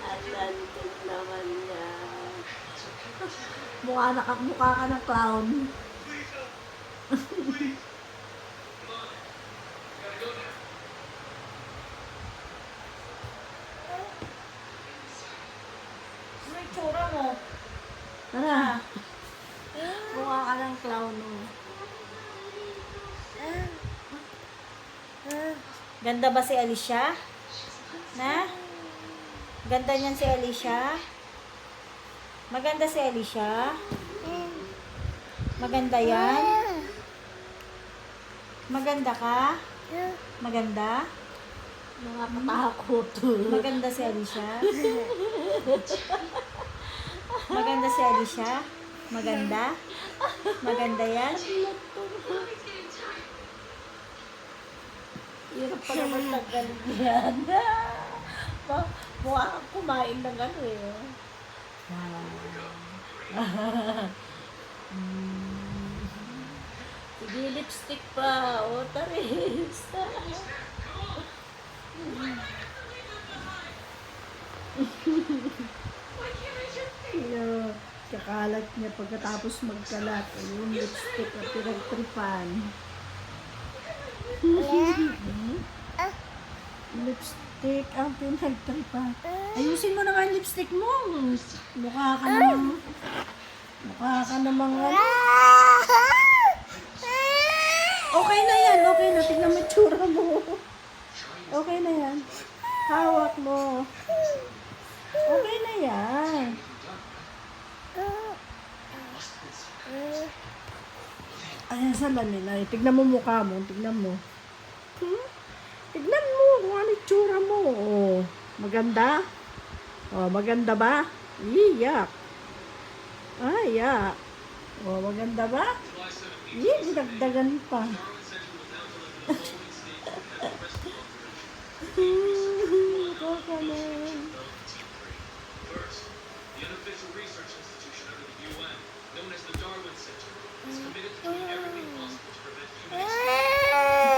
Atlantic naman yan. Mukha ka ng clown. Ano yung tsura mo? Tara. Mukha ka ng clown mo. Ganda ba si Alicia? Na? Ganda niyan si Alicia? Maganda si Alicia? Maganda yan? Maganda ka? Maganda? Nakakatakot. Maganda si Alicia? Maganda si Alicia? Maganda? Maganda yan? Hirap pa naman tanggal yan. Mukha kang kumain ng ano eh. Sige, lipstick pa. O, taris. Kakalat niya pagkatapos magkalat. Yung lipstick na pinagtripan. Lipstick ang pinagtripan. Ayusin mo naman yung lipstick mo. Mukha ka namang ano. Okay na yan. Okay na. Tignan mo yung tsura mo. Okay na yan. Hawak mo. Okay na yan. Ayan sa nila. Tignan mo mukha mo. Tignan mo. Tignan mo kung ano yung tsura mo. Oh, maganda? Oh, maganda ba? Iyak. Yak. Oh, maganda ba? Dagdagan pa. Mukha na. The unofficial research institution under the UN, known as the Darwin Center, is committed to doing everything possible to prevent human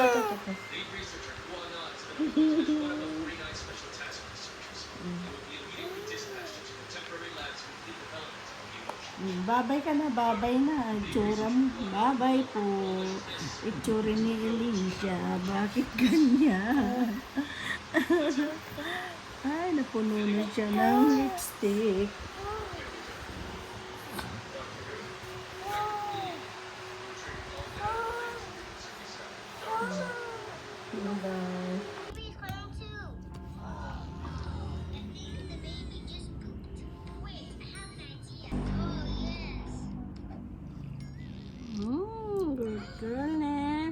extinction. Lead researcher Guan Na has been appointed as one of the 49 special task researchers. He will be immediately dispatched to contemporary labs for complete development of new ocean. Babay ka na, babay na. Itsura mo. Babay po. Itsura ni Alicia. Bakit ganyan? Ay, napuno na siya ng lipstick. Bye. Baby's crying too. And maybe the baby just pooped. Wait, I have an idea. Oh, yes. Good girl na.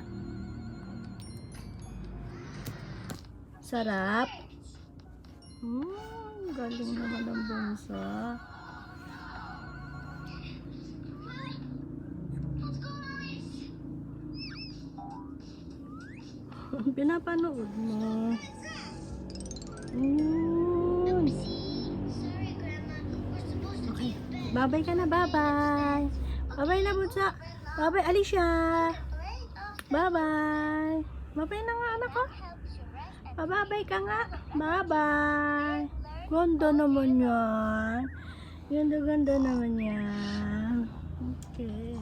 Sarap. Galing naman ang bunso. Let's go, guys. Pinapanood mo. Sorry, Grandma. We're supposed to Okay. be in bed. Babay ka na, babay. Babay na, bunso. Babay, Alicia. Alright? Bye-bye. Babay na nga, anak ko. Helps you rest and Babay ka nga. Bye-bye. Ganda naman yan. Ganda naman yan. Okay.